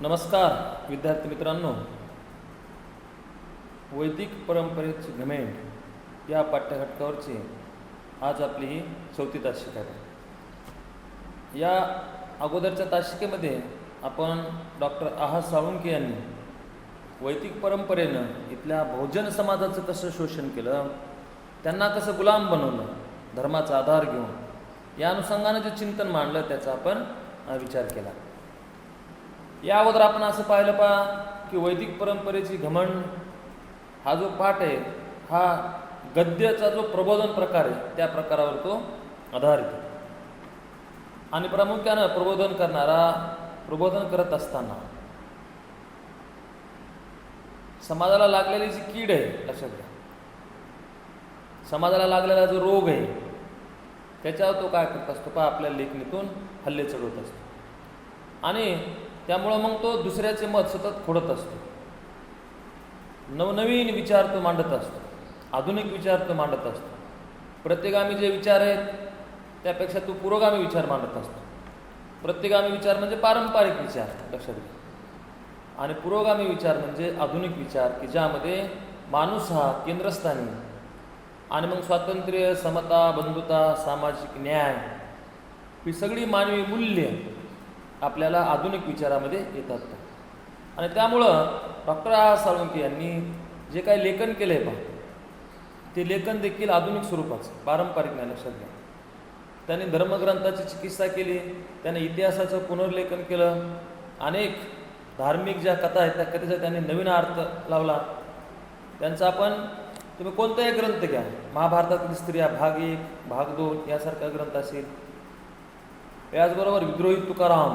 नमस्कार विद्यार्थी मित्रांनो, वैदिक परंपरेची घमेंड या पाठ्यघटकावरची आज आपली ही 4थी तासिका आहे. या अगोदरच्या तासिकेमध्ये आपण डॉक्टर आहा साळुंखे यांनी वैदिक परंपरेनं इथल्या बहुजन समाजाचं कसं शोषण केलं, त्यांना कसं गुलाम बनवलं, धर्माचा आधार घेऊन या अनुषंगानं जे चिंतन मांडलं त्याचा आपण विचार केला. या अगोदर आपण असं पाहिलं की वैदिक परंपरेची घमंड हा जो पाठ आहे हा गद्याचा जो प्रबोधन प्रकार आहे त्या प्रकारावर तो आधारित आहे. आणि प्रामुख्यानं प्रबोधन करत असताना समाजाला लागलेली जी कीड आहे, लक्षात घ्या, समाजाला लागलेला जो रोग आहे त्याच्यावर तो काय करत असतो आपल्या लेखणीतून हल्ले चढवत असतो आणि त्यामुळं मग तो दुसऱ्याचे मत सतत खोडत असतो. नवनवीन विचार तो मांडत असतो, आधुनिक विचार तो मांडत असतो. प्रतिगामी जे विचार आहेत त्यापेक्षा तो पुरोगामी विचार मांडत असतो. प्रतिगामी विचार म्हणजे पारंपरिक विचार, लक्षात घ्या, आणि पुरोगामी विचार म्हणजे आधुनिक विचार की ज्यामध्ये माणूस हा केंद्रस्थानी आणि मग स्वातंत्र्य, समता, बंधुता, सामाजिक न्याय ही सगळी मानवी मूल्य आपल्याला आधुनिक विचारामध्ये येतात. आणि त्यामुळं डॉक्टर आहा साळुंखे यांनी जे काही लेखन केलं आहे ते लेखन देखील आधुनिक स्वरूपाचं, पारंपरिक नाही, लक्षात घ्या. त्यांनी धर्मग्रंथाची चिकित्सा केली, त्याने इतिहासाचं पुनर्लेखन केलं, अनेक धार्मिक ज्या कथा आहेत त्या कथेचा त्यांनी नवीन अर्थ लावला. त्यांचा आपण तुम्ही कोणताही ग्रंथ घ्या, महाभारतातील स्त्रिया भाग 1, भाग 2 यासारखा ग्रंथ असेल, याचबरोबर विद्रोही तुकाराम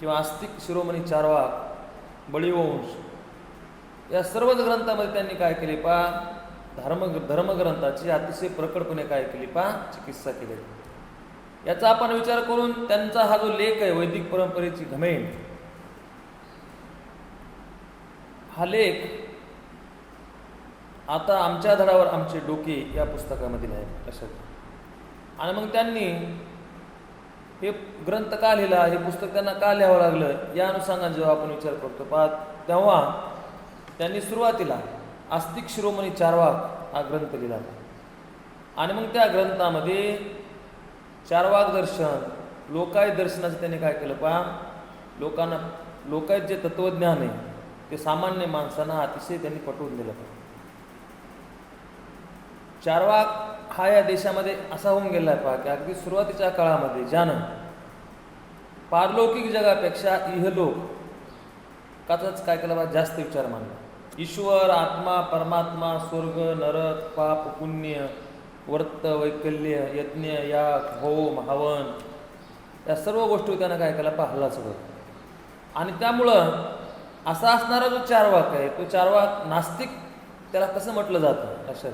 किंवा आस्तिक शिरोमणी चारवाक, बळीवंश या सर्वच ग्रंथामध्ये त्यांनी काय केले धर्मग्रंथाची अतिशय प्रकटपणे काय केली चिकित्सा केली. याचा आपण विचार करून त्यांचा हा जो लेख आहे वैदिक परंपरेची घमेंड, हा लेख आता आमच्या धडावर आमचे डोके या पुस्तकामधील आहे, लक्षात. आणि मग त्यांनी हे ग्रंथ का लिहिला, हे पुस्तक त्यांना का लिहावं लागलं या अनुषंगाने जेव्हा आपण विचार करतो तेव्हा त्यांनी सुरुवातीला आस्तिक शिरोमणी चारवाक हा ग्रंथ लिहिला आणि मग त्या ग्रंथामध्ये चारवाक दर्शन, लोकायत दर्शनाचं त्यांनी काय केलं लोकायत जे तत्वज्ञान आहे ते सामान्य माणसांना अतिशय त्यांनी पटवून दिलं. चारवाक हा या देशामध्ये असा होऊन गेला आहे की अगदी सुरुवातीच्या काळामध्ये ज्यानं पारलौकिक जगापेक्षा इहलोक काचाच काय केला जास्त विचार मांडला. ईश्वर, आत्मा, परमात्मा, स्वर्ग, नरक, पाप, पुण्य, वर्त, वैकल्य, यज्ञ, याग, होम, हवन या सर्व गोष्टी त्यानं काय केला हल्ला चढवला. आणि त्यामुळं असा असणारा जो चारवाक आहे तो चारवाक नास्तिक त्याला कसं म्हटलं जातं, लक्षात.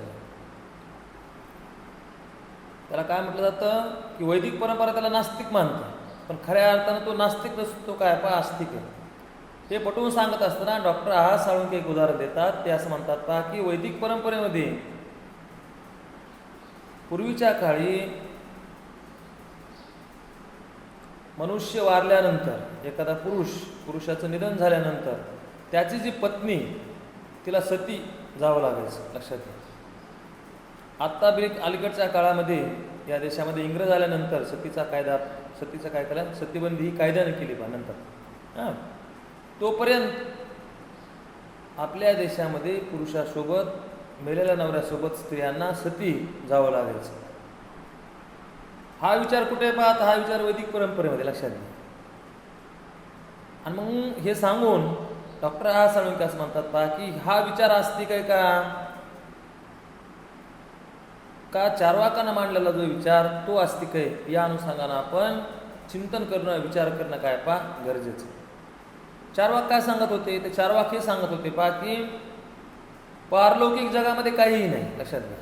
त्याला काय म्हटलं जातं की वैदिक परंपरा त्याला नास्तिक मानते, पण खऱ्या अर्थानं तो नास्तिक नसतो, तो काय आस्तिक आहे. हे पटवून सांगत असताना डॉक्टर आहा साळुंखे एक उदाहरण देतात. ते असं म्हणतात की वैदिक परंपरेमध्ये पूर्वीच्या काळी मनुष्य वारल्यानंतर एखादा पुरुषाचं निधन झाल्यानंतर त्याची जी पत्नी तिला सती जावं लागायचं, लक्षात घ्या. आत्ता अलीकडच्या काळामध्ये या देशामध्ये इंग्रज आल्यानंतर सतीचा काय केला, सतीबंदी ही कायद्याने केली नंतर. तोपर्यंत आपल्या देशामध्ये पुरुषासोबत मेलेल्या नवऱ्यासोबत स्त्रियांना सती जावं लागायचं. हा विचार कुठे हा विचार वैदिक परंपरेमध्ये, लक्षात घ्या. आणि मग हे सांगून डॉक्टर आहा साळुंखे असं म्हणतात की हा विचार आस्तिक आहे का चारवाकानं मांडलेला जो विचार तो आस्तिक आहे, या अनुषंगानं आपण चिंतन करणं, विचार करणं काय गरजेचं. चारवाक काय सांगत होते, ते चारवाक हे सांगत होते की पारलौकिक जगामध्ये काहीही नाही, लक्षात घ्या.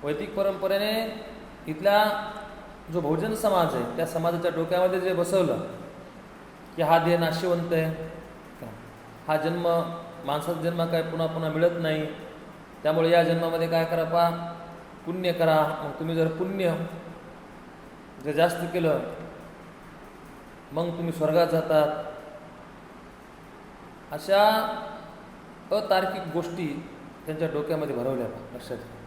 वैदिक परंपरेने इथला जो बहुजन समाज आहे त्या समाजाच्या डोक्यामध्ये जे बसवलं की हा देह नाशिवंत आहे, हा माणसाचा जन्म काय पुन्हा पुन्हा मिळत नाही, त्यामुळे या जन्मामध्ये काय करा पुण्य करा. मग तुम्ही जर पुण्य जास्त केलं मग तुम्ही स्वर्गात जातात. अशा अतार्किक गोष्टी त्यांच्या डोक्यामध्ये भरवल्या लक्षात घ्या.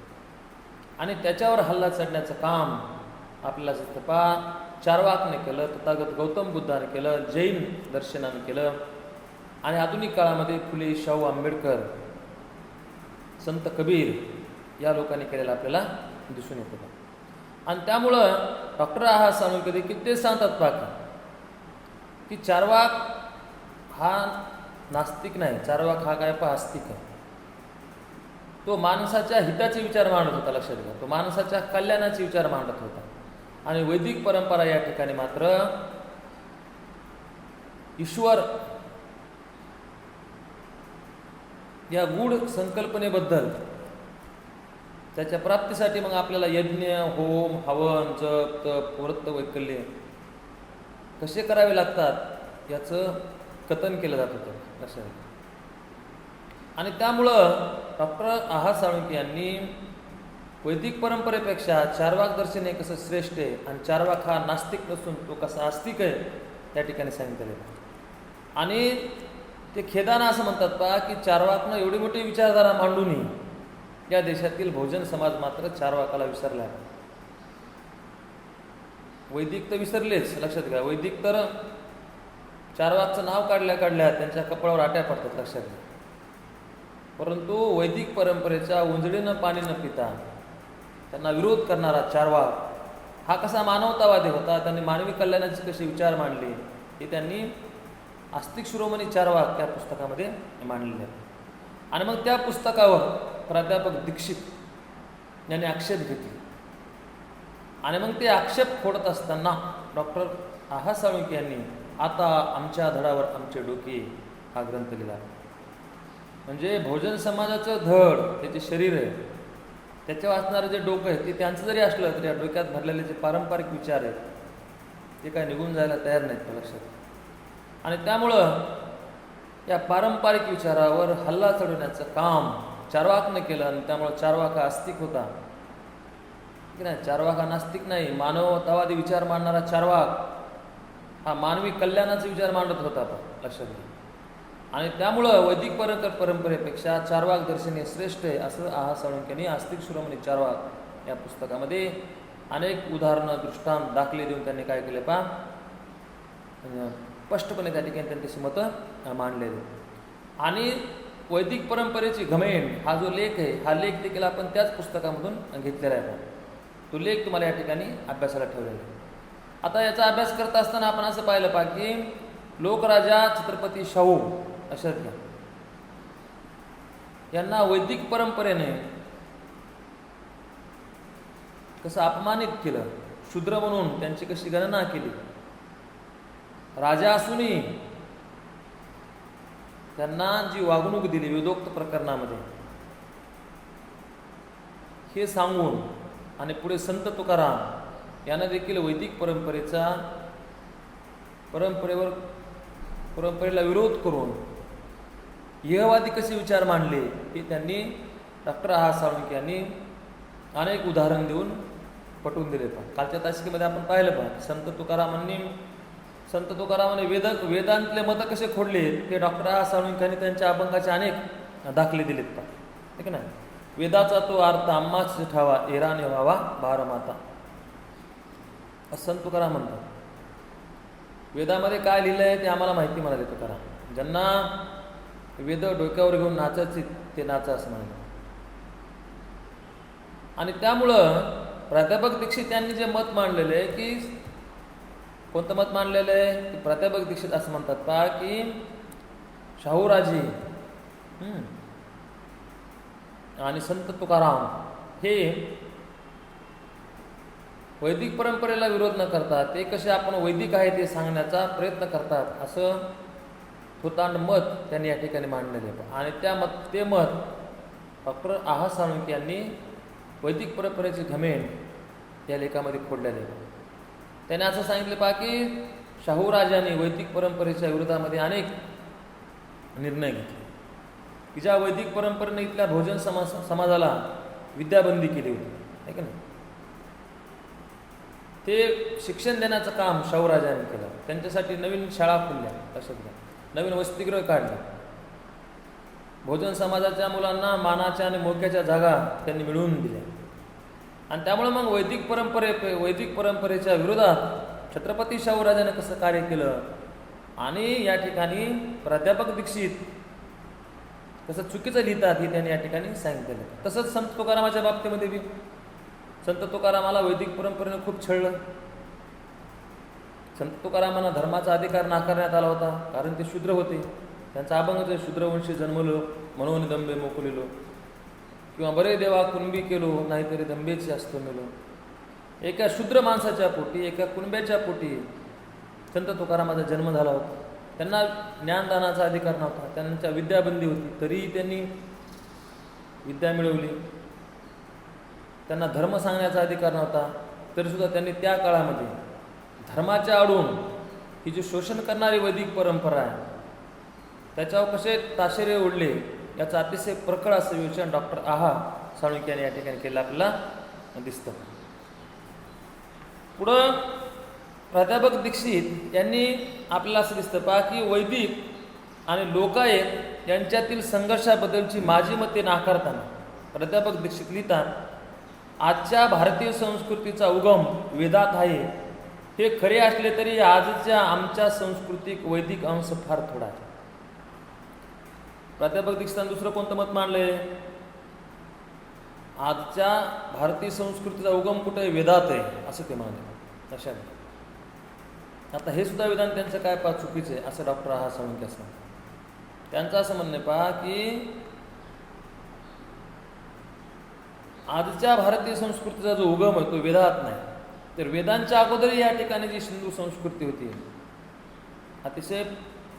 आणि त्याच्यावर हल्ला चढण्याचं काम आपल्याला जसं चार्वाकने केलं, तथागत गौतम बुद्धाने केलं, जैन दर्शनाने केलं, आणि आधुनिक काळामध्ये फुले, शाहू आंबेडकर, संत कबीर या लोकांनी केलेलं आपल्याला दिसून येतं. आणि त्यामुळं डॉक्टर आहा साळुंखे देखील ते सांगतात पाहता की चार्वाक हा नास्तिक नाही, चार्वाक हा काय आस्तिक आहे. तो माणसाच्या हिताचे विचार मांडत होता. लक्षात घ्या, तो माणसाच्या कल्याणाचे विचार मांडत होता. आणि वैदिक परंपरा या ठिकाणी मात्र ईश्वर या गूढ संकल्पनेबद्दल, त्याच्या प्राप्तीसाठी मग आपल्याला यज्ञ, होम, हवन, जप, तप, व्रत, वैकल्य कसे करावे लागतात याचं कथन केलं जात होतं. लक्षात घ्या. आणि त्यामुळं डॉक्टर आहा साळुंखे यांनी वैदिक परंपरेपेक्षा चार्वाक दर्शन हे कसं श्रेष्ठ आहे आणि चार्वाक हा नास्तिक नसून तो कसा आस्तिक आहे त्या ठिकाणी सांगितलेलं आहे. आणि ते खेदानं असं म्हणतात पहा की चार्वाकनं एवढी मोठी विचारधारा मांडूनही या देशातील बहुजन समाज मात्र चार्वाकाला विसरला आहे. वैदिक तर विसरलेच. लक्षात घ्या, वैदिक तर चार्वाकचं नाव काढल्या त्यांच्या कपाळावर आट्या पडतात. लक्षात घ्या. परंतु वैदिक परंपरेच्या उंजळीनं पाणी न पिता त्यांना विरोध करणारा चार्वाक हा कसा मानवतावादी होता, त्यांनी मानवी कल्याणाचे कसे विचार मांडले हे त्यांनी आस्तिक शिरोमणी चार्वाक त्या पुस्तकामध्ये मांडलेले आहे. आणि मग त्या पुस्तकावर प्राध्यापक दीक्षित यांनी आक्षेप घेतले. आणि मग ते आक्षेप फोडत असताना डॉक्टर आहा साळुंखे यांनी आता आमच्या धडावर आमचे डोके हा ग्रंथ लिहिला. म्हणजे बहुजन समाजाचं धड, त्याचे शरीर आहे, त्याच्या वाचणारं जे डोकं आहे ते त्यांचं जरी असलं तरी या डोक्यात भरलेले जे पारंपरिक विचार आहेत ते काय निघून जायला तयार नाहीत लक्षात. आणि त्यामुळं या पारंपरिक विचारावर हल्ला चढवण्याचं काम चार्वाकनं केलं. आणि त्यामुळं चार्वाक हा आस्तिक होता की नाही, चार्वाक हा नास्तिक नाही. मानवतावादी विचार मांडणारा चार्वाक हा मानवी कल्याणाचे विचार मांडत होता लक्षात घ्या. आणि त्यामुळं वैदिक परंपरेपेक्षा चार्वाक दर्शन हे श्रेष्ठ आहे असं आहा साळुंखेंनी आस्तिक शिरोमणी चार्वाक या पुस्तकामध्ये अनेक उदाहरणं, दृष्टांत, दाखले देऊन त्यांनी काय केले पहा स्पष्टपणे त्या ठिकाणी त्यांच्याशी मतं मांडलेले. आणि वैदिक परंपरेची घमेंड हा जो लेख आहे हा लेख देखील आपण त्याच पुस्तकामधून घेतलेला आहे. तो लेख तुम्हाला या ठिकाणी अभ्यासाला ठेवलेला आहे. आता याचा अभ्यास करत असताना आपण असं पाहिलं पहा की लोकराजा छत्रपती शाहू लक्षात घ्या यांना वैदिक परंपरेने कसं अपमानित केलं, शूद्र म्हणून त्यांची कशी गणना केली, राजा असूनही त्यांना जी वागणूक दिली वेदोक्त प्रकरणामध्ये हे सांगून, आणि पुढे संत तुकाराम यांना देखील वैदिक परंपरेला विरोध करून यहवादी कसे विचार मांडले हे त्यांनी डॉक्टर आहा साळुंखे यांनी अनेक उदाहरण देऊन पटवून दिले. कालच्या तासिकेमध्ये आपण पाहिलं पहा संत तुकारामाने वेदांतले मतं कसे खोडले ते डॉक्टर आहा साळुंखे त्यांच्या अभंगाचे अनेक दाखले दिलेत पहा. ठीक ना. वेदाचा तो अर्थ आम्हाच ठावा, एराने व्हावा भारमाता असं संत तुकाराम म्हणतात. वेदामध्ये काय लिहिलं आहे ते आम्हाला माहिती म्हणाले तुकाराम. ज्यांना वेद डोक्यावर घेऊन नाचायचे ते नाचा असं म्हणाले. आणि त्यामुळं प्राध्यापक दीक्षित यांनी जे मत मांडलेलं आहे की कोणतं मत मांडलेलं आहे की प्राध्यापक दीक्षित असं म्हणतात पहा की शाहूराजे आणि संत तुकाराम हे वैदिक परंपरेला विरोध न करता ते कसे आपण वैदिक आहे ते सांगण्याचा प्रयत्न करतात असं थोतांड मत त्यांनी या ठिकाणी मांडलेले आहे. आणि ते मत डॉक्टर आहा साळुंखे यांनी वैदिक परंपरेचे घमेंड या लेखामध्ये खोडलेले आहे. त्याने असं सांगितलं पहा की शाहूराजांनी वैदिक परंपरेच्या विरोधामध्ये अनेक निर्णय घेतले की ज्या वैदिक परंपरेने इथल्या बहुजन समाजाला विद्याबंदी केली होती, आहे का नाही. ते शिक्षण देण्याचं काम शाहूराजांनी केलं. त्यांच्यासाठी नवीन शाळा खुलल्या, लक्षात घ्या, नवीन वसतिगृह काढले, भोजन समाजाच्या मुलांना मानाच्या आणि मोक्याच्या जागा त्यांनी मिळवून दिल्या. आणि त्यामुळे मग वैदिक परंपरेच्या विरोधात छत्रपती शाहूराजाने कसं कार्य केलं आणि या ठिकाणी प्राध्यापक दीक्षित कसं चुकीचं लिहितात हे त्यांनी या ठिकाणी सांगितलेलं. तसंच संत तुकारामाच्या बाबतीमध्ये बी संत तुकारामाला वैदिक परंपरेने खूप छळलं. संत तुकारामांना धर्माचा अधिकार नाकारण्यात आला होता, कारण ते शूद्र होते. त्यांचा अभंग शूद्रवंशी जन्मलो म्हणून दंबे मोकलिलो, किंवा बरे देवा कुणबी केलो नाहीतरी दंबेची असतो मेलो. एका शूद्र माणसाच्या पोटी, एका कुणब्याच्या पोटी संत तुकारामाचा जन्म झाला होता. त्यांना ज्ञानदानाचा अधिकार नव्हता, त्यांच्या विद्याबंदी होती, तरीही त्यांनी विद्या मिळवली. त्यांना धर्म सांगण्याचा अधिकार नव्हता, तरीसुद्धा त्यांनी त्या काळामध्ये धर्माच्या आडून ही जी शोषण करणारी वैदिक परंपरा आहे त्याच्यावर कसे ताशेरे ओढले याचा अतिशय प्रखर असं विवेचन डॉक्टर आहा साळुंखे यांनी या ठिकाणी केलं आपल्याला दिसतं. पुढं प्राध्यापक दीक्षित यांनी आपल्याला असं दिसतं पहा की वैदिक आणि लोकायत यांच्यातील संघर्षाबद्दलची माझी मते नाकारताना प्राध्यापक दीक्षित लिहितात, आजच्या भारतीय संस्कृतीचा उगम वेदात आहे हे खरे असले तरी आजच्या आमच्या संस्कृतीत वैदिक अंश फार थोडा आहे. प्राध्यापक दीक्षितांनी दुसरं कोणतं मत मांडलंय? आजच्या भारतीय संस्कृतीचा उगम कुठे? वेदात आहे असं ते मानले. अशात आता हे सुद्धा विधान त्यांचं काय पहा चुकीचं आहे असं डॉक्टर आहा साळुंखे सांगतात. त्यांचं असं म्हणणं पहा की आजच्या भारतीय संस्कृतीचा जो उगम आहे तो वेदात नाही, तर वेदांच्या अगोदर या ठिकाणी जी सिंधू संस्कृती होती, अतिशय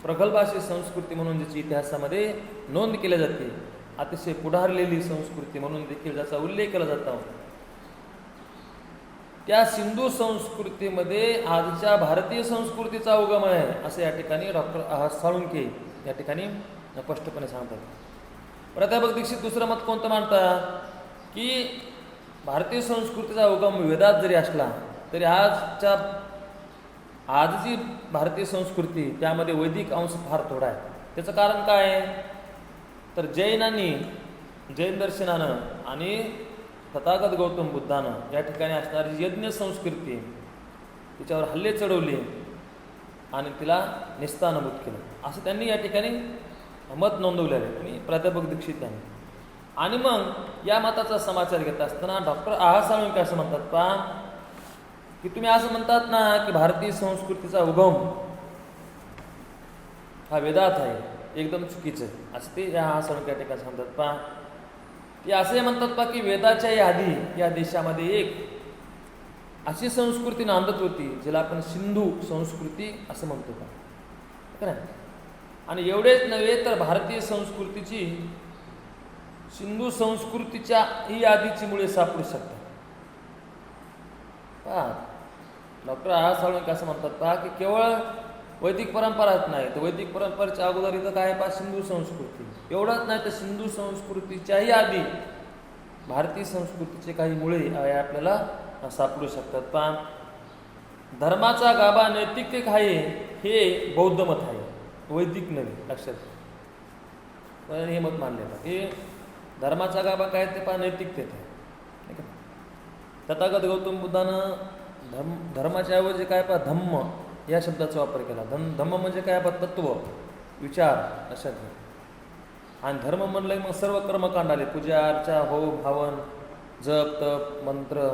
प्रगल्भ अशी संस्कृती म्हणून ज्याची इतिहासामध्ये नोंद केली जाते, अतिशय पुढारलेली संस्कृती म्हणून देखील ज्याचा उल्लेख केला जातो, त्या सिंधू संस्कृतीमध्ये आजच्या भारतीय संस्कृतीचा उगम आहे असं या ठिकाणी डॉक्टर आहा साळुंखे या ठिकाणी स्पष्टपणे सांगतात. प्राध्यापक दीक्षित दुसरं मत कोणतं मांडतात की भारतीय संस्कृतीचा उगम वेदात जरी असला तरी आजची भारतीय संस्कृती त्यामध्ये वैदिक अंश फार थोडा आहे. त्याचं कारण काय आहे? तर जैन दर्शनानं आणि तथागत गौतम बुद्धानं या ठिकाणी असणारी यज्ञ संस्कृती तिच्यावर हल्ले चढवले आणि तिला निस्तानभूत केलं असं त्यांनी या ठिकाणी मत नोंदवलेलं आहे आणि प्राध्यापक दीक्षित यांनी. आणि मग या मताचा समाचार घेत असताना डॉक्टर आहा साळुंखे असं म्हणतात पहा की तुम्ही असं म्हणतात ना की भारतीय संस्कृतीचा उगम हा वेदात आहे, एकदम चुकीचं आहे असं ते या आहा साळुंखे या ठिकाणी सांगतात पहा. ते असे म्हणतात पहा की वेदाच्या आधी या देशामध्ये एक अशी संस्कृती नांदत होती जिला आपण सिंधू संस्कृती असं म्हणतो का. आणि एवढेच नव्हे तर भारतीय संस्कृतीची सिंधू संस्कृतीच्या ही आधीची मुळे सापडू शकतात. पहा डॉक्टर आहा साळुंखे असं म्हणतात पहा की केवळ वैदिक परंपराच नाही तर वैदिक परंपरेच्या अगोदर इथं काय पहा सिंधू संस्कृती. एवढंच नाही तर सिंधू संस्कृतीच्याही आधी भारतीय संस्कृतीचे काही मुळे आपल्याला सापडू शकतात. पहा धर्माचा गाभा नैतिक आहे हे बौद्ध मत आहे, वैदिक नव्हे. लक्षात हे मत मानले की धर्माचा गाभा काय ते पहा नैतिकतेत आहे. तथागत गौतम बुद्धानं धर्माच्या ऐवजी काय पहा धम्म या शब्दाचा वापर केला. धम्म म्हणजे काय पहा तत्व विचार अशा. आणि धर्म म्हणलं मग सर्व कर्मकांड आले, पूजा अर्चा होम भावन जप तप मंत्र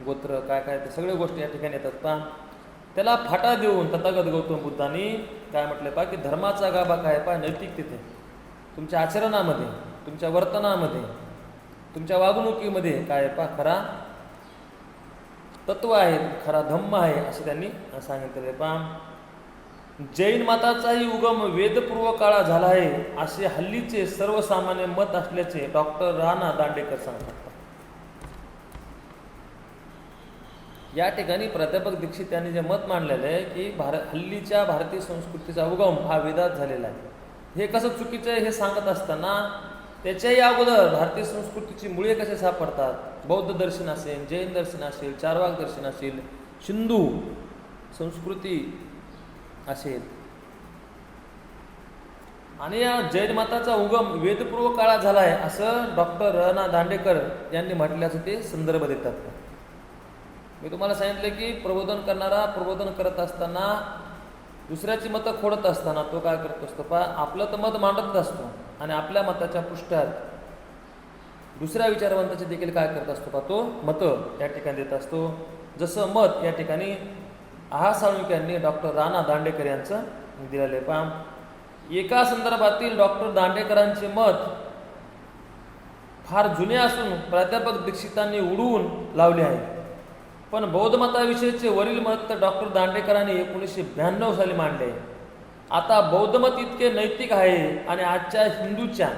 गोत्र काय काय ते सगळ्या गोष्टी या ठिकाणी येतात. पहा त्याला फाटा देऊन तथागत गौतम बुद्धांनी काय म्हटलं पहा की धर्माचा गाभा काय पहा नैतिकतेत आहे. तुमच्या आचरणामध्ये, तुमच्या वर्तनामध्ये, तुमच्या वागणुकीमध्ये काय पहा खरा तत्व आहे, खरा धम्म आहे असं त्यांनी सांगितलेलं. पहा जैन मताचाही उगम वेदपूर्व काळात झाला आहे असे हल्लीचे सर्वसामान्य मत असल्याचे डॉक्टर राणा दांडेकर सांगतात. या ठिकाणी प्राध्यापक दीक्षित यांनी जे मत मांडलेलं आहे की हल्लीच्या भारतीय संस्कृतीचा उगम हा वेदात झालेला आहे, हे कसं चुकीचं आहे हे सांगत असताना त्याच्याही अगोदर भारतीय संस्कृतीची मुळे कसे सापडतात, बौद्ध दर्शन असेल, जैन दर्शन असेल, चारवाक दर्शन असेल, सिंधू संस्कृती असेल. आणि या जैन मताचा उगम वेदपूर्व काळात झाला आहे असं डॉक्टर र.ना. दांडेकर यांनी म्हटल्याचं ते संदर्भ देतात. मी तुम्हाला सांगितलं की प्रबोधन करणारा प्रबोधन करत असताना दुसऱ्याची मतं खोडत असताना तो काय करत असतो आपलं तर मत मांडत असतो आणि आपल्या मताच्या पृष्ठात दुसऱ्या विचारवंताचे देखील काय करत असतो तो मतं या ठिकाणी देत असतो. जसं मत या ठिकाणी आहा साळुंखे यांनी डॉक्टर रा.ना. दांडेकर यांचं दिलेलं आहे. पहा, एका संदर्भातील डॉक्टर दांडेकरांचे मत फार जुने असून प्राध्यापक दीक्षितांनी उडवून लावले आहे. पण बौद्ध मताविषयीचे वरील मत तर डॉक्टर दांडेकरांनी 1992 साली मांडले. आता बौद्ध मत इतके नैतिक आहे आणि आजच्या हिंदूच्या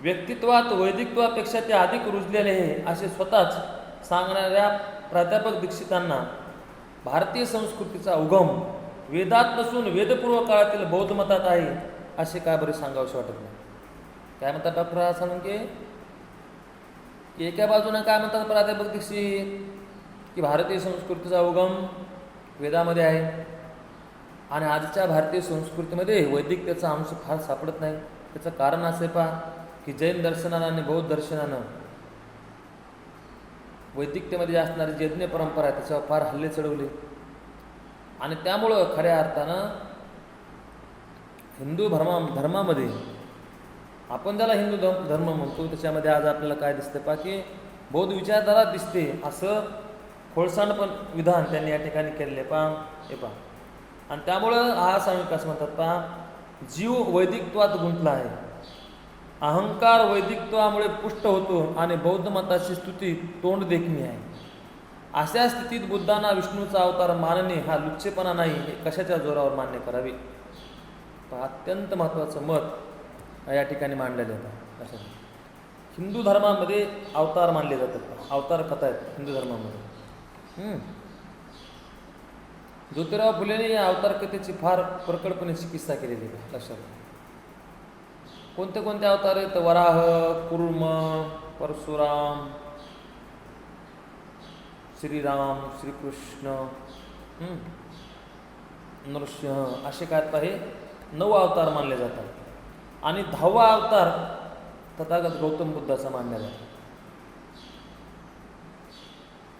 व्यक्तित्वात वैदिकत्वापेक्षा ते अधिक रुजलेले आहे असे स्वतःच सांगणाऱ्या प्राध्यापक दीक्षितांना भारतीय संस्कृतीचा उगम वेदात नसून वेदपूर्व काळातील बौद्ध मतात आहे असे काय बरे सांगावंसे वाटत नाही. काय म्हणतात डॉक्टर साळुंखे की एका बाजूने काय म्हणतात प्राध्यापक दीक्षित की भारतीय संस्कृतीचा उगम वेदामध्ये आहे आणि आजच्या भारतीय संस्कृतीमध्ये वैदिकतेचा अंश फार सापडत नाही. त्याचं कारण असे की जैन दर्शनानं आणि बौद्ध दर्शनानं वैदिकतेमध्ये असणारी जी यज्ञ परंपरा आहे त्याच्यावर फार हल्ले चढवले आणि त्यामुळं खऱ्या अर्थानं हिंदू धर्मामध्ये आपण ज्याला हिंदू धर्म म्हणतो त्याच्यामध्ये आज आपल्याला काय दिसतं की बौद्ध विचारधारा दिसते असं खोळसांडपण विधान त्यांनी या ठिकाणी केलेले हे आणि त्यामुळं हा साळुंखे असं म्हणतात जीव वैदिकत्वात गुंतला आहे. अहंकार वैदिकत्वामुळे पुष्ट होतो आणि बौद्ध मताची स्तुती तोंड देखणी आहे. अशा स्थितीत बुद्धांना विष्णूचा अवतार मानणे हा लुच्चेपणा नाही हे कशाच्या जोरावर मान्य करावे. अत्यंत महत्त्वाचं मत या ठिकाणी मांडलेलं आहे. असं हिंदू धर्मामध्ये अवतार मानले जातात. अवतार कथा आहेत हिंदू धर्मामध्ये. ज्योतिराव फुलेंनी या अवतार कथेची फार प्रकटपणे चिकित्सा केलेली आहे. लक्षात कोणते कोणते अवतार आहेत वराह, कुर्म, परशुराम, श्रीराम, श्रीकृष्ण, नृसिंह असे काय हे 9 अवतार मानले जातात आणि 10वा अवतार तथागत गौतम बुद्धाचा मानला जातो.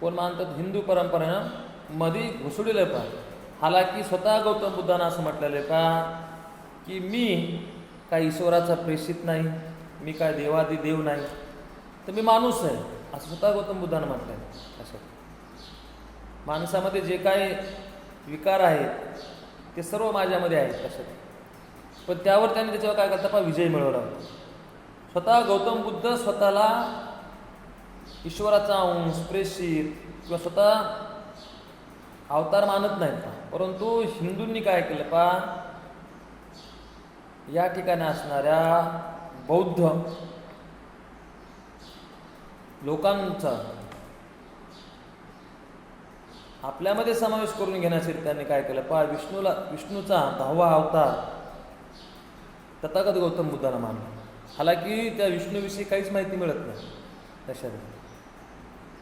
कोण मानतात हिंदू परंपरेनं मध्ये घुसडलेलं हालाकी स्वतः गौतम बुद्धांना असं म्हटलेलं की मी काय ईश्वराचा प्रेषित नाही, मी काय देवादी देव नाही, तर मी माणूस आहे असं स्वतः गौतम बुद्धांना म्हटलं आहे. असं माणसामध्ये जे काय विकार आहेत ते सर्व माझ्यामध्ये आहेत. असं पण त्यावर त्यांनी त्याच्यावर काय करता विजय मिळवला. स्वतः गौतम बुद्ध स्वतःला ईश्वराचा अंश प्रेषित किंवा स्वतः अवतार मानत नाहीत. परंतु हिंदूंनी काय केलं या ठिकाणी असणाऱ्या बौद्ध लोकांचा आपल्यामध्ये समावेश करून घेण्यासाठी त्यांनी काय केलं विष्णूचा 10वा अवतार तथागत गौतम बुद्धांना मानला. हालाकी त्या विष्णूविषयी काहीच माहिती मिळत नाही. लक्षात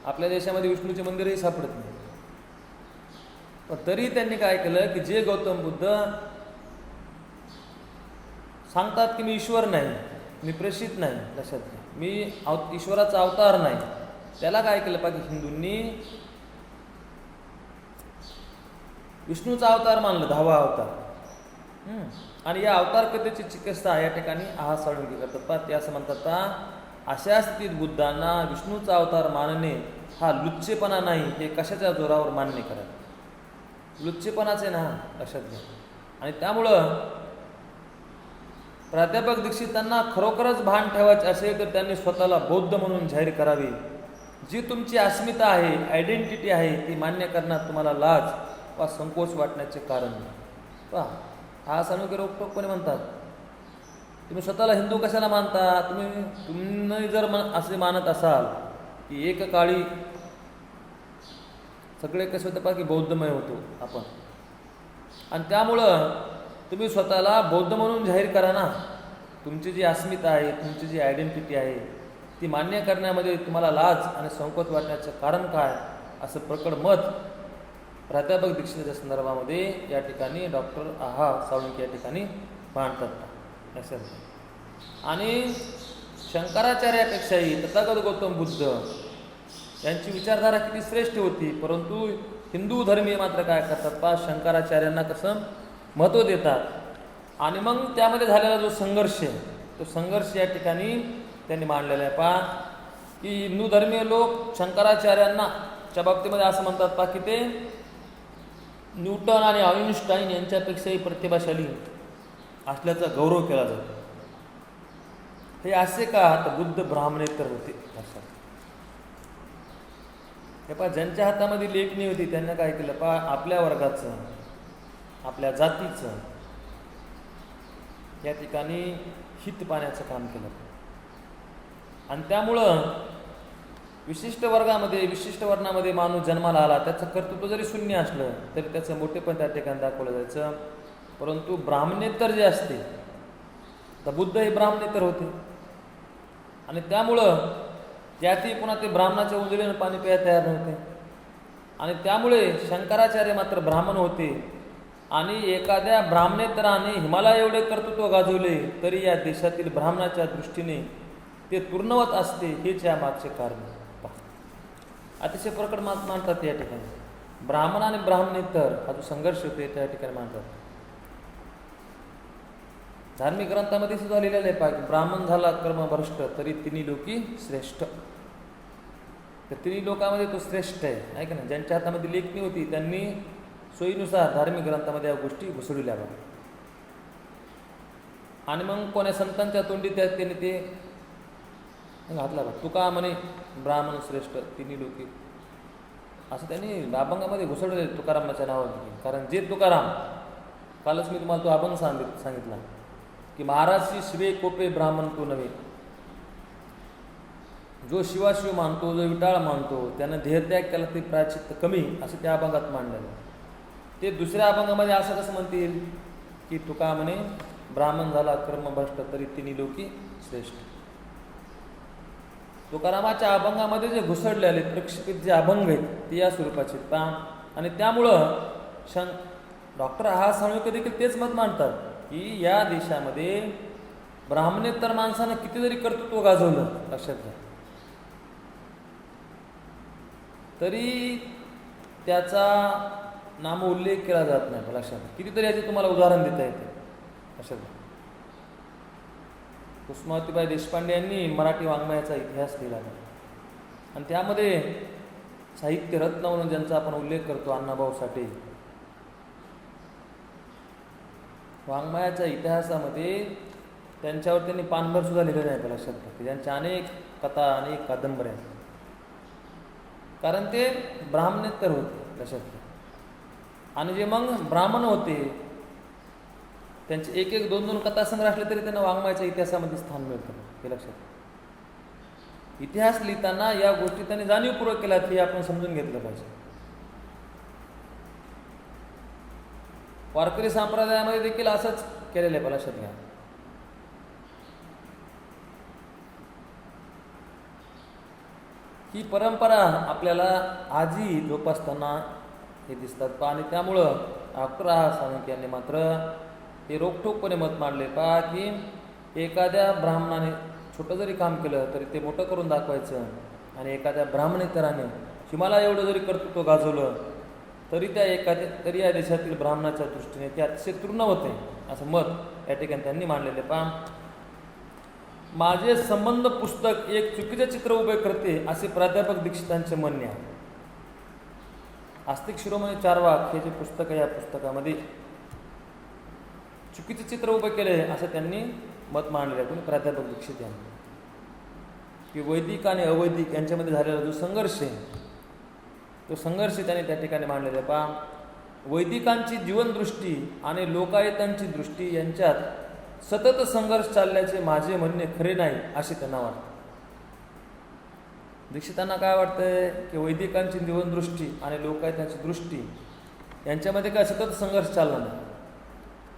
आपल्या देशामध्ये विष्णूचे मंदिरही सापडत नाही. पण तरी त्यांनी काय केलं की जे गौतम बुद्ध सांगतात की मी ईश्वर नाही, मी प्रेषित नाही, लक्षात मी ईश्वराचा अवतार नाही, त्याला काय केलं पाहिजे हिंदूंनी विष्णूचा अवतार मानलं 10वा अवतार. आणि या अवतार कथेची चिकित्सा या ठिकाणी आहा साळुंखे करतात. ते असं म्हणतात अशा स्थितीत बुद्धांना विष्णूचा अवतार मानणे हा लुच्चेपणा नाही हे कशाच्या जोरावर मान्य करा. लुच्चेपणाचे ना लक्षात घ्या. आणि त्यामुळं प्राध्यापक दीक्षितांना खरोखरच भान ठेवायचे असेल तर त्यांनी स्वतःला बौद्ध म्हणून जाहीर करावे. जी तुमची अस्मिता आहे, आयडेंटिटी आहे ती मान्य करण्यात तुम्हाला लाज वा संकोच वाटण्याचे कारण नाही. हा साळुंखे रोखठोकपणे म्हणतात तुम्ही स्वतःला हिंदू कशाला मानता. तुम्ही जर असे मानत असाल की एक काळी सगळे कसे होते की बौद्धमय होतो आपण आणि त्यामुळं तुम्ही स्वतःला बौद्ध म्हणून जाहीर करा ना. तुमची जी अस्मिता आहे, तुमची जी आयडेंटिटी आहे ती मान्य करण्यामध्ये तुम्हाला लाज आणि संकोच वाटण्याचं कारण काय असं प्रकट मत प्राध्यापक दीक्षिताच्या संदर्भामध्ये या ठिकाणी डॉक्टर आहा साळुंखे या ठिकाणी मांडतात असं. आणि शंकराचार्यापेक्षाही तथागत गौतम बुद्ध यांची विचारधारा किती श्रेष्ठ होती, परंतु हिंदू धर्मीय मात्र काय करतात पहा, शंकराचार्यांना कसं महत्त्व देतात आणि मग त्यामध्ये झालेला जो संघर्ष आहे तो संघर्ष या ठिकाणी त्यांनी मांडलेला आहे. पहा की हिंदू धर्मीय लोक शंकराचार्यांना च्या बाबतीमध्ये असं म्हणतात पहा की ते न्यूटन आणि आइन्स्टाईन यांच्यापेक्षाही प्रतिभाशाली असल्याचा गौरव केला जातो. हे असे का, तर बुद्ध ब्राह्मणेतर होते असं. हे पहा ज्यांच्या हातामध्ये लेखणी होती त्यांना काय केलं पहा, आपल्या वर्गाचं आपल्या जातीचं या ठिकाणी हित पाण्याचं काम केलं. आणि त्यामुळं विशिष्ट वर्गामध्ये विशिष्ट वर्णामध्ये माणूस जन्माला आला, त्याचं कर्तृत्व जरी शून्य असलं तरी त्याचं मोठेपण त्या ठिकाणी दाखवलं जायचं. परंतु ब्राह्मणेतर जे असते, तर बुद्ध हे ब्राह्मणेतर होते आणि त्यामुळं त्यातही पुन्हा ते ब्राह्मणाच्या उंजळीनं पाणी प्यायला तयार नव्हते. आणि त्यामुळे शंकराचार्य मात्र ब्राह्मण होते आणि एखाद्या ब्राह्मणेतराने हिमालय एवढे कर्तृत्व गाजवले तरी या देशातील ब्राह्मणाच्या दृष्टीने ते तूर्णवत असते. हेच या मागचे कारण अतिशय प्रकट मानतात या ठिकाणी. ब्राह्मण आणि ब्राह्मणेतर हा जो संघर्ष होते त्या ठिकाणी मानतात. धार्मिक ग्रंथामध्ये सुद्धा लिहिलेलं आहे पहा की ब्राह्मण झाला कर्मभ्रष्ट तरी तिन्ही लोकी श्रेष्ठ. तर तिन्ही लोकांमध्ये तो श्रेष्ठ आहे का नाही. ज्यांच्या हातामध्ये लेखणी होती त्यांनी सोयीनुसार धार्मिक ग्रंथामध्ये या गोष्टी घुसडल्या बघा. आणि मग कोण्या संतांच्या तोंडी त्यांनी ते घातला बघ, तुका म्हणे ब्राह्मण श्रेष्ठ तिन्ही लोकी, असं त्यांनी अभंगामध्ये घुसडले तुकारामाच्या नावाने. कारण जे तुकाराम, कालच मी तुम्हाला तो अभंग सांगितला की महाराजशी शिवे कोपे ब्राह्मण तो नव्हे, जो शिवाशिव मानतो जो विटाळ मानतो त्यानं देहत्याग केला ते प्रायचित्त कमी, असं त्या अभंगात मांडलेलं. ते दुसऱ्या अभंगामध्ये असं कसं म्हणतील की तुका म्हणे ब्राह्मण झाला कर्मभ्रष्ट तरी तिन्ही लोकी श्रेष्ठ. तुकारामाच्या अभंगामध्ये जे घुसडलेले प्रक्षेपित जे अभंग आहेत ते या स्वरूपाचे पहा. आणि त्यामुळं डॉक्टर आहा साळुंखे देखील तेच मत मांडतात की या देशामध्ये ब्राह्मणेतर माणसानं किती जरी कर्तृत्व गाजवलं लक्षात घ्या तरी त्याचा नाम उल्लेख केला जात नाही. लक्षात कितीतरी याचे तुम्हाला उदाहरण देता येते लक्षात घ्या. कुसुमावतीबाई देशपांडे यांनी मराठी वाङ्मयाचा इतिहास लिहिला आणि त्यामध्ये साहित्य रत्न म्हणून ज्यांचा आपण उल्लेख करतो अण्णाभाऊ साठे, वाङ्मयाच्या इतिहासामध्ये त्यांच्यावर त्यांनी पानभर सुद्धा लिहिलेलं आहे लक्षात घ्या की ज्यांच्या अनेक कथा अनेक कादंबऱ्या, कारण ते ब्राह्मणेतर होते लक्षात घ्या. आणि जे मग ब्राह्मण होते त्यांचे एक एक दोन दोन कथासंग्रह असले तरी त्यांना वाङ्मयाच्या इतिहासामध्ये स्थान मिळतं हे लक्षात. इतिहास लिहिताना या गोष्टी त्यांनी जाणीवपूर्वक केल्या हे आपण समजून घेतलं पाहिजे. वारकरी संप्रदायामध्ये देखील असंच केलेलं आहे लक्षात घ्या. ही परंपरा आपल्याला आजही जोपासताना हे दिसतात. आणि त्यामुळं डॉक्टर आहा साळुंखे यांनी मात्र हे रोखठोकपणे मत मांडले पहा की एखाद्या ब्राह्मणाने छोटं जरी काम केलं तरी ते मोठं करून दाखवायचं आणि एखाद्या ब्राह्मणेतराने हिमालय एवढं जरी कर्तृत्व गाजवलं तरी या देशातील ब्राह्मणाच्या दृष्टीने ते अतिशय तृण होते असं मत या ठिकाणी त्यांनी मांडलेले पहा. माझे संबंध पुस्तक एक चुकीचे चित्र उभे करते असे प्राध्यापक दीक्षितांचे म्हणणे आहे. आस्तिक शिरोमणी चारवाक हे जे पुस्तक आहे या पुस्तकामध्ये चुकीचे चित्र उभे केले असं त्यांनी मत मांडले कोणी प्राध्यापक दीक्षित यांनी की वैदिक आणि अवैदिक यांच्यामध्ये झालेला जो संघर्ष आहे तो संघर्ष त्यांनी त्या ठिकाणी मांडलेला आहे. पहा वैदिकांची जीवनदृष्टी आणि लोकायतांची दृष्टी यांच्यात सतत संघर्ष चालल्याचे माझे म्हणणे खरे नाही असे त्यांना वाटते. दीक्षितांना काय वाटतंय की वैदिकांची जीवनदृष्टी आणि लोकायतांची दृष्टी यांच्यामध्ये काय सतत संघर्ष चालला नाही.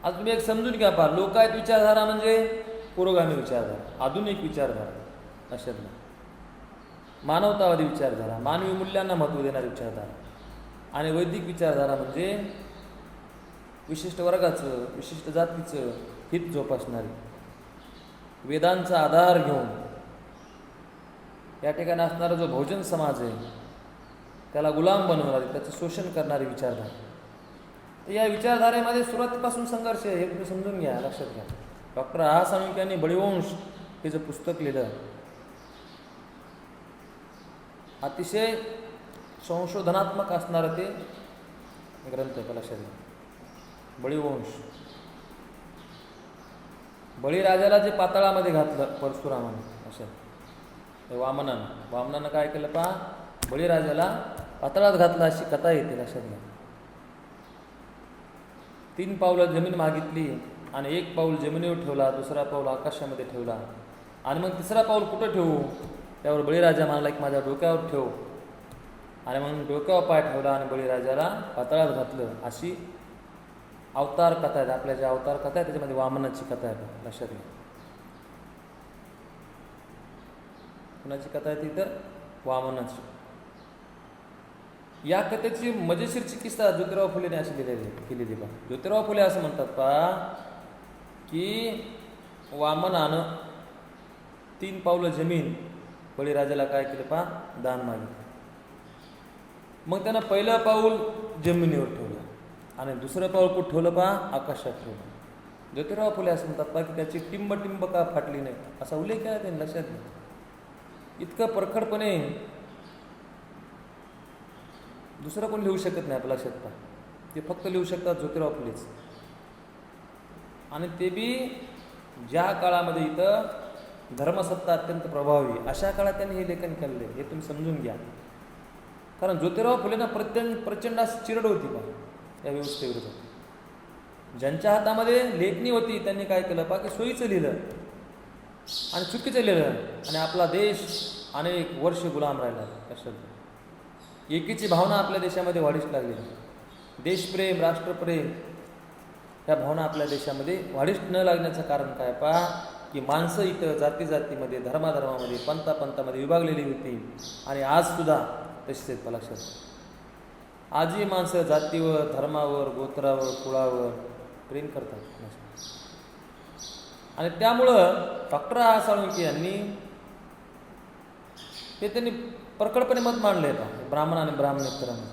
आज तुम्ही एक समजून घ्या पहा, लोकायत विचारधारा म्हणजे पुरोगामी विचारधारा, आधुनिक विचारधारा अशातला मानवतावादी विचारधारा, मानवी मूल्यांना महत्त्व देणारी विचारधारा. आणि वैदिक विचारधारा म्हणजे विशिष्ट वर्गाचं, विशिष्ट जातीचं हित जोपासणारी, वेदांचा आधार घेऊन या ठिकाणी असणारा जो बहुजन समाज आहे त्याला गुलाम बनवणारी, त्याचं शोषण करणारी विचारधारा. तर या विचारधारेमध्ये सुरुवातीपासून संघर्ष आहे, हे तुम्ही समजून घ्या, लक्षात घ्या. डॉक्टर आहा साळुंखे यांनी बळीवंश हे जे पुस्तक लिहिलं, अतिशय संशोधनात्मक असणारं ते ग्रंथ आहे, लक्षात घ्या. बळीवंश. बळीराजाला जे पाताळामध्ये घातलं परशुरामाने, असं वामनानं काय केलं पहा, बळीराजाला पाताळात घातलं, अशी कथा येते, लक्षात घ्या. 3 पावलं जमीन मागितली आणि 1 पाऊल जमिनीवर ठेवला, दुसरा पाऊल आकाशामध्ये ठेवला आणि मग तिसरा पाऊल कुठं ठेवू, त्यावर बळीराजा म्हणाला की माझ्या डोक्यावर ठेव, आणि मग डोक्यावर पाय ठेवला आणि बळीराजाला पाताळात घातलं. अशी अवतार कथा आहेत. आपल्या ज्या अवतार कथा आहेत त्याच्यामध्ये वामनाची कथा आहे, लक्षात घ्या. कुणाची कथा आहे तिथं? वामनाची. या कथेची मजेशीर चिकित्सा ज्योतिराव फुलेने अशी केलेली पहा. ज्योतिराव फुले असं म्हणतात पहा की वामनानं 3 पावलं जमीन बळीराजाला काय केलं पहा, दान मागितलं. मग त्यानं पहिलं पाऊल जमिनीवर ठेवलं आणि दुसरं पाऊल कुठं ठेवलं पहा, आकाशात ठेवलं. ज्योतिराव फुले असं म्हणतात पहा की त्याची टिंब का फाटली नाही, असा उल्लेख केला त्यांनी, लक्षात घ्या. इतकं परखडपणे दुसरं कोण लिहू शकत नाही, आपल्या लक्षात पहा. ते फक्त लिहू शकतात ज्योतिराव फुलेच. आणि ते बी ज्या काळामध्ये इथं धर्मसत्ता अत्यंत प्रभावी, अशा काळात त्यांनी हे लेखन केलेलं आहे, हे तुम्ही समजून घ्या. कारण ज्योतिराव फुलेंना प्रचंड अशी चिरड होती बा या व्यवस्थेविरुद्ध. ज्यांच्या हातामध्ये लेखणी होती त्यांनी काय केलं पहा की सोयीचं लिहिलं आणि चुकीचं लिहिलं आणि आपला देश अनेक वर्ष गुलाम राहिला. लक्षात, एकीची भावना आपल्या देशामध्ये वाढीस लागली. देशप्रेम, राष्ट्रप्रेम ह्या भावना आपल्या देशामध्ये वाढीस न लागण्याचं कारण काय पहा की माणसं इथं जातीमध्ये, धर्मामध्ये, पंथामध्ये विभागलेली होती आणि आजसुद्धा तसेच आहेत. लक्षात, आजही माणसं जातीवर, धर्मावर, गोत्रावर, कुळावर प्रेम करतात. आणि त्यामुळं डॉक्टर आहा साळुंखे यांनी हे त्यांनी परखडपणे मत मांडलं आहे ब्राह्मण आणि ब्राह्मणेतरांना.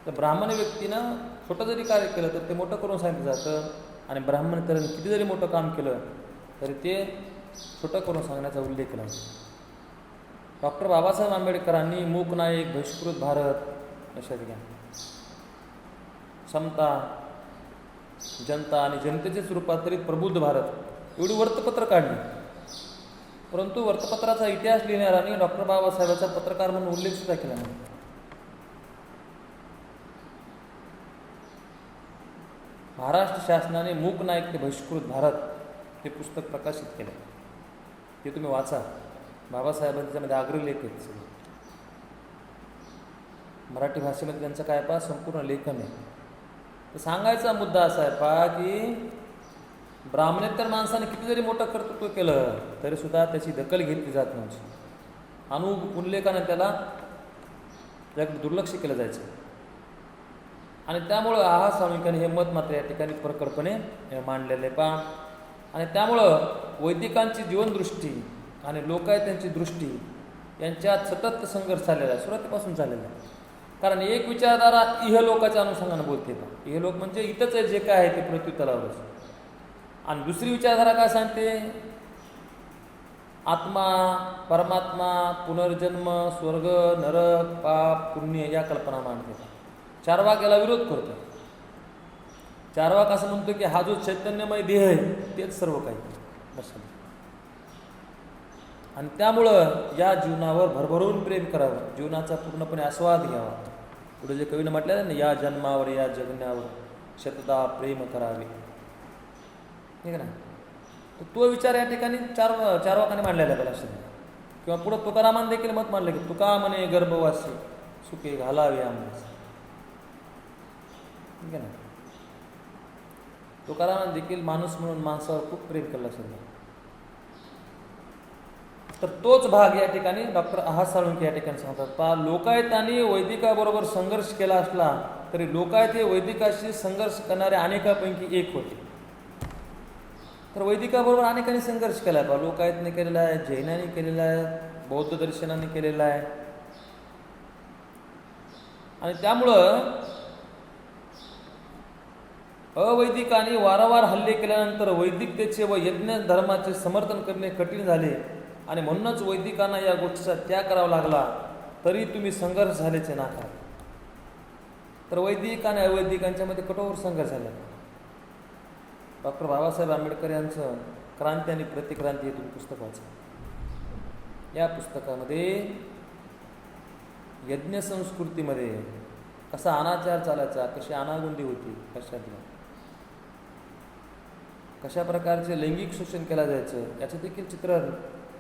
तर ब्राह्मण व्यक्तीनं छोटं जरी कार्य केलं तर ते मोठं करून सांगितलं जातं आणि ब्राह्मणेतरांनी किती जरी मोठं काम केलं तरी ते छोटं करून सांगण्याचा उल्लेख केला. डॉक्टर बाबासाहेब आंबेडकरांनी मूक नाईक, बहिष्कृत भारत, लक्षात घ्या, समता, जनता आणि जनतेचेच रूपांतरित प्रबुद्ध भारत एवढी वृत्तपत्र काढली. परंतु वृत्तपत्राचा इतिहास लिहिणाऱ्यांनी डॉक्टर बाबासाहेबांचा पत्रकार म्हणून उल्लेख सुद्धा केला नाही. महाराष्ट्र शासनाने मूक नाईक ते बहिष्कृत भारत हे पुस्तक प्रकाशित केलं. ते तुम्ही वाचा. बाबासाहेबांच्यामध्ये अग्रलेख आहेत सगळे. मराठी भाषेमध्ये त्यांचं काय पहा संपूर्ण लेखन आहे. तर सांगायचा मुद्दा असा आहे पहा की ब्राह्मणेतर माणसाने किती जरी मोठं कर्तृत्व केलं तरी सुद्धा त्याची दखल घेतली जात नव्हती. उल्लेखाने त्याला त्याकडे दुर्लक्ष केलं जायचं. आणि त्यामुळं आहा साळुंखेने हे मत मात्र या ठिकाणी प्रकटपणे मांडलेले पहा. आणि त्यामुळं वैदिकांची जीवनदृष्टी आणि लोकायत्यांची दृष्टी यांच्यात सतत संघर्ष झालेला आहे, सुरुवातीपासून झालेला आहे. कारण एक विचारधारा इहलोकाच्या अनुषंगाने बोलते पहा. इहलोक म्हणजे इथंच आहे जे काय आहे ते पृथ्वीतलावरच. आणि दुसरी विचारधारा काय सांगते, आत्मा, परमात्मा, पुनर्जन्म, स्वर्ग, नरक, पाप, पुण्य या कल्पना मांडते. चार्वाक याला विरोध करतो. चार्वाक असं म्हणतो की हा जो चैतन्यमय देह आहे तेच सर्व काही. आणि त्यामुळं या जीवनावर भरभरून प्रेम करावं, जीवनाचा पूर्णपणे आस्वाद घ्यावा. पुढे जे कवीनं म्हटलं ना, या जन्मावर या जगण्यावर शतदा प्रेम करावे, ठीक आहे ना. तो विचार या ठिकाणी चार्वाकाने मांडलेला आहे लक्षात. किंवा पुढं तुकारामाने देखील मत मांडलं की तुका म्हणे गर्भवासी सुखे घालावे आम्हाला, ठीक आहे ना. तुकारामाने देखील माणूस म्हणून माणसावर खूप प्रेम केलं लक्षात. तर तोच भाग या ठिकाणी डॉक्टर आहात साळुंखे या ठिकाणी सांगतात. पहा, लोकायतांनी वैदिकाबरोबर संघर्ष केला असला तरी लोकायत हे वैदिकाशी संघर्ष करणाऱ्या अनेकापैकी एक होते. तर वैदिकाबरोबर अनेकांनी संघर्ष केला आहे. पहा, लोकायतने केलेला आहे, जैनांनी केलेला आहे, बौद्ध दर्शनाने केलेला आहे. आणि त्यामुळं अवैदिकांनी वारंवार हल्ले केल्यानंतर वैदिकतेचे व यज्ञ धर्माचे समर्थन करणे कठीण झाले आणि म्हणूनच वैदिकांना या गोष्टीचा त्याग करावा लागला. तरी तुम्ही संघर्ष झाल्याचे नाकार. तर वैदिक आणि अवैदिकांच्यामध्ये कठोर संघर्ष झाला. डॉक्टर बाबासाहेब आंबेडकर यांचं क्रांती आणि प्रतिक्रांती हे तुम्ही पुस्तक वाचा. या पुस्तकामध्ये यज्ञ संस्कृतीमध्ये कसा अनाचार चालायचा, कशी अनागुंदी होती, कशा प्रकारचे लैंगिक शोषण केलं जायचं याचं देखील चित्रण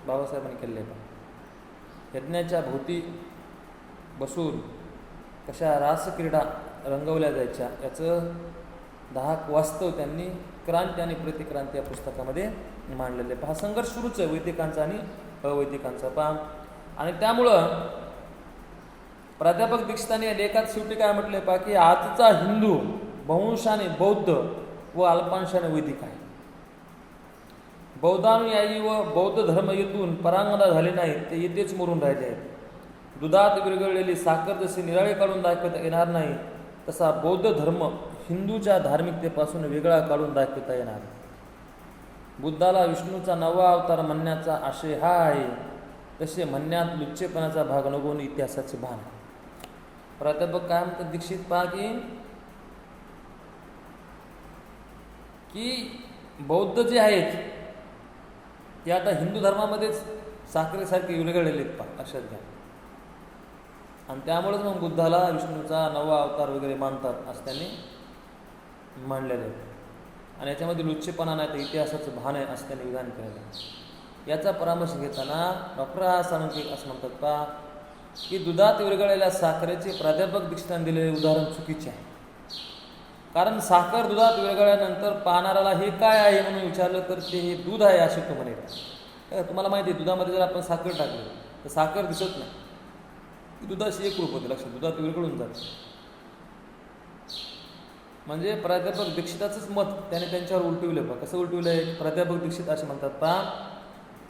बाबासाहेबांनी केलेलं आहे. यज्ञाच्या भोवती बसून कशा रासक्रीडा रंगवल्या जायच्या याचं 10 वास्तव त्यांनी क्रांती आणि प्रतिक्रांती या पुस्तकामध्ये मांडलेले. हा संघर्ष सुरूच आहे वैदिकांचा आणि अवैदिकांचा. पहा, आणि त्यामुळं प्राध्यापक दीक्षितांनी या लेखात शेवटी काय म्हटलंय पहा, की आजचा हिंदू बहुंशाने बौद्ध व अल्पांशाने वैदिक आहे. बौद्धानुयायी व बौद्ध धर्म येथून परांगदा झाले नाहीत, ते येथेच मरून राहिले आहेत. दुधात विरघळलेली साखर जशी निराळे काढून दाखवता येणार नाही, तसा बौद्ध धर्म हिंदूच्या धार्मिकतेपासून वेगळा काढून दाखवता येणार. बुद्धाला विष्णूचा 9वा अवतार म्हणण्याचा आशय हा आहे, तसे म्हणण्यात लुच्चेपणाचा भाग नगोनी इतिहासाचे भान. प्राध्यापक काय म्हणतात दीक्षित पहा, की बौद्ध जे आहेत ते आता हिंदू धर्मामध्येच साखरेसारखे विरघळलेले आहेत. पहा, लक्षात घ्या. आणि त्यामुळेच मग बुद्धाला विष्णूचा 9वा अवतार वगैरे मानतात असं त्यांनी मांडलेलं आहे. आणि याच्यामध्ये लुच्चेपणा नाही तर इतिहासाचं भान आहे असं त्यांनी विधान केलेलं आहे. याचा परामर्श घेताना डॉक्टर आहात साळुंखे असं म्हणतात पहा, की दुधात विरघळलेल्या साखरेचे प्राध्यापक दीक्षितांनी दिलेले उदाहरण चुकीचे आहे. कारण साखर दुधात विरघळल्यानंतर पाहणाऱ्याला हे काय आहे म्हणून विचारलं तर ते हे दूध आहे असे तो म्हणेल. तुम्हाला माहिती आहे दुधामध्ये जर आपण साखर टाकली तर साखर दिसत नाही, दुधाशी एक रूप होते. लक्षात, दुधात विरघळून जाते. म्हणजे प्राध्यापक दीक्षिताचंच मत त्याने त्यांच्यावर उलटविलं. पहा कसं उलटविलं आहे. प्राध्यापक दीक्षित असे म्हणतात पहा,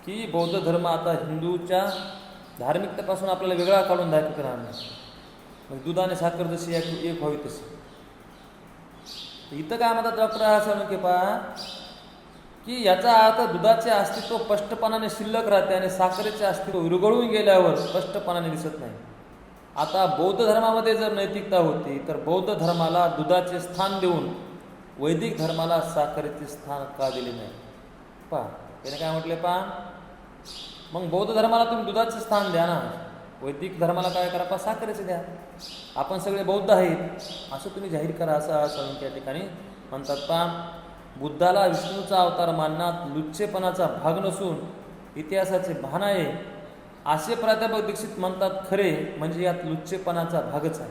की बौद्ध धर्म आता हिंदूच्या धार्मिकतेपासून आपल्याला वेगळा काढून दाखवत राहणार. म्हणजे दूध आणि साखर जशी एक व्हावी तशी. इथं काय म्हणतात डॉक्टर आहात साळुंखे पहा, की याचा अर्थ दुधाचे अस्तित्व स्पष्टपणाने शिल्लक राहते आणि साखरेचे अस्तित्व विरघळून गेल्यावर स्पष्टपणाने दिसत नाही. आता बौद्ध धर्मामध्ये जर नैतिकता होती तर बौद्ध धर्माला दुधाचे स्थान देऊन वैदिक धर्माला साखरेचे स्थान का दिले नाही. पहा त्याने काय म्हटले पहा, मग बौद्ध धर्माला तुम्ही दुधाचे स्थान द्या ना, वैदिक धर्माला काय करा पहा साखरेचे द्या. आपण सगळे बौद्ध आहेत असं तुम्ही जाहीर करा असं साळुंखे या ठिकाणी म्हणतात पहा. बुद्धाला विष्णूचा अवतार मानण्यात लुच्चेपणाचा भाग नसून इतिहासाचे भान आहे असे प्राध्यापक दीक्षित म्हणतात. खरे म्हणजे यात लुच्चेपणाचा भागच आहे.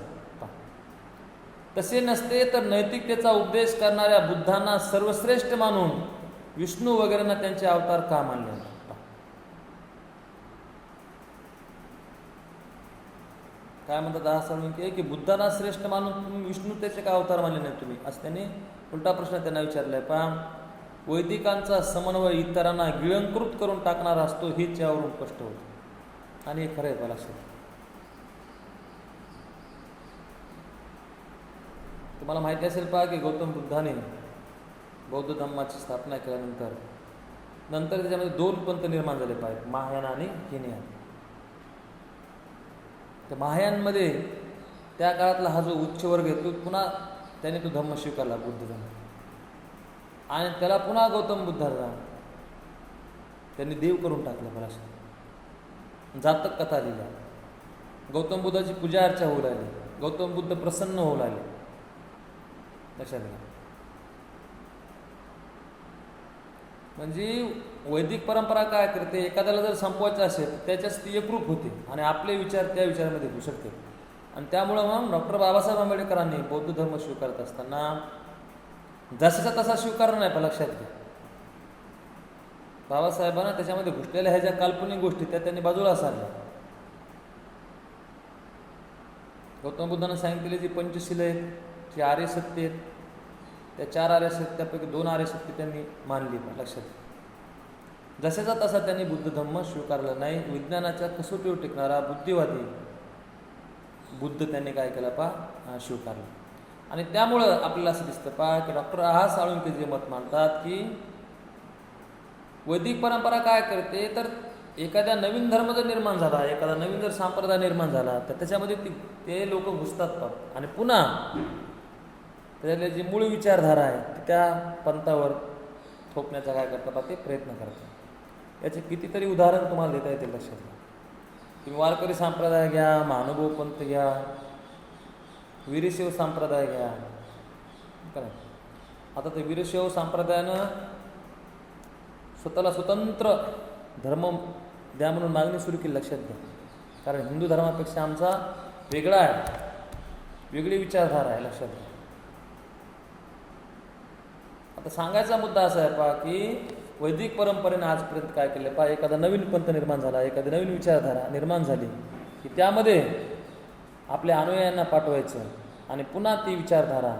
तसे नसते तर नैतिकतेचा उपदेश करणाऱ्या बुद्धांना सर्वश्रेष्ठ मानून विष्णू वगैरेंना त्यांचे अवतार का मानले. काय म्हणतात आहात साळुंखे, की बुद्धांना श्रेष्ठ मानून तुम्ही विष्णू त्याचे का अवतार मानले नाही तुम्ही, असं त्यांनी उलटा प्रश्न त्यांना विचारलाय. पहा, वैदिकांचा समन्वय इतरांना गिळंकृत करून टाकणारा असतो हेच यावरून स्पष्ट होतं. आणि हे खरं आहे. मला तुम्हाला माहिती असेल पहा, की गौतम बुद्धाने बौद्ध धर्माची स्थापना केल्यानंतर त्याच्यामध्ये 2 पंथ निर्माण झाले पाहिजे, महायान आणि हीनयान. तर महायानमध्ये त्या काळातला हा जो उच्च वर्ग आहे तो पुन्हा त्याने तो धर्म स्वीकारला, बुद्ध धर्म. आणि त्याला पुन्हा गौतम बुद्धाला त्यांनी देव करून टाकलं. मला जातक कथा लिहिल्या. गौतम बुद्धाची पूजा अर्चा होऊ लागली, गौतम बुद्ध प्रसन्न होऊ लागले. लक्षात घ्या. म्हणजे वैदिक परंपरा काय करते, एखाद्याला जर संपवायचं असेल त्याच्याच ती एकरूप होते आणि आपले विचार त्या विचारामध्ये घुसू शकते. आणि त्यामुळं मग डॉक्टर बाबासाहेब आंबेडकरांनी बौद्ध धर्म स्वीकारत असताना जसाचा तसा स्वीकार नाही. पण लक्षात घ्या, बाबासाहेबांना त्याच्यामध्ये घुसलेल्या ह्या ज्या काल्पनिक गोष्टी त्या त्यांनी बाजूला सारल्या. गौतम बुद्धांना सांगितलेली जी पंचशील आहेत, जी आर्य सत्य आहेत, त्या 4 आर्य सत्यापैकी 2 आर्य सत्य त्यांनी मानली. लक्षात, जशाचा तसा त्यांनी बुद्ध धम्म स्वीकारला नाही. विज्ञानाच्या कसोटीवर टिकणारा बुद्धिवादी बुद्ध त्यांनी काय केला स्वीकारला. आणि त्यामुळं आपल्याला असं दिसतं की डॉक्टर आहा साळुंखे जे मत मांडतात की वैदिक परंपरा काय करते, तर एखाद्या नवीन धर्म जर निर्माण झाला, एखादा नवीन जर संप्रदाय निर्माण झाला, तर त्याच्यामध्ये ते लोक घुसतात आणि पुन्हा त्याच्यातले जी मूळ विचारधारा आहे ती त्या पंथावर थोपण्याचा काय करतात ते प्रयत्न करतात. याचे कितीतरी उदाहरण तुम्हाला देता येतील. लक्षात घ्या. तुम्ही वारकरी संप्रदाय घ्या, महानुभव पंथ घ्या, वीरशैव संप्रदाय घ्या. काय आता ते वीरशैव संप्रदायानं स्वतःला स्वतंत्र धर्म द्या म्हणून मागणी सुरू केली. लक्षात घ्या. कारण हिंदू धर्मापेक्षा आमचा वेगळा आहे, वेगळी विचारधारा आहे. लक्षात घ्या. आता सांगायचा मुद्दा असा आहे की वैदिक परंपरेने आजपर्यंत काय केलं एखादा नवीन पंथ निर्माण झाला, एखादी नवीन विचारधारा निर्माण झाली की त्यामध्ये आपल्या अनुयायांना पाठवायचं आणि पुन्हा ती विचारधारा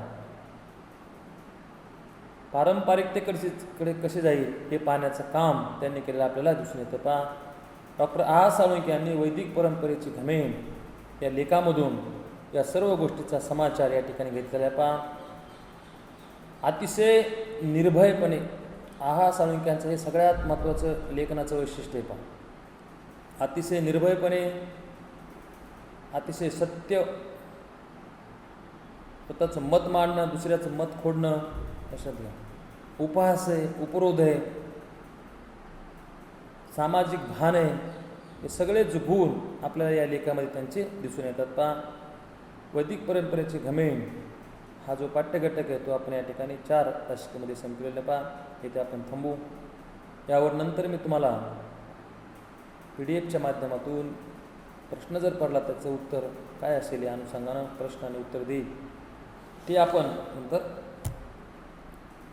पारंपरिकतेकडे कशी जाईल हे पाहण्याचं काम त्यांनी केलेलं आपल्याला दिसून येतं. डॉक्टर आहा साळुंखे यांनी वैदिक परंपरेची घमेंड या लेखामधून या सर्व गोष्टीचा समाचार या ठिकाणी घेतलेला अतिशय निर्भयपणे. आहा साळुंख्यांचं हे सगळ्यात महत्त्वाचं लेखनाचं वैशिष्ट्य आहे. अतिशय निर्भयपणे, अतिशय सत्य, स्वतःचं मत मांडणं, दुसऱ्याचं मत खोडणं, लक्षात घ्या, उपहास आहे, उपरोध आहे, सामाजिक भान आहे, हे सगळेच गुण आपल्याला या लेखामध्ये त्यांचे दिसून येतात. वैदिक परंपरेचे घमेंड हा जो पाठ्यघटक आहे तो आपण या ठिकाणी 4 दशकामध्ये संपलेला इथे आपण थांबू. यावर नंतर मी तुम्हाला PDF च्या माध्यमातून प्रश्न जर पडला त्याचं उत्तर काय असेल या अनुषंगानं प्रश्न आणि उत्तर देईल, ते आपण नंतर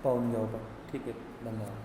पाहून घेऊ. ठीक आहे, धन्यवाद.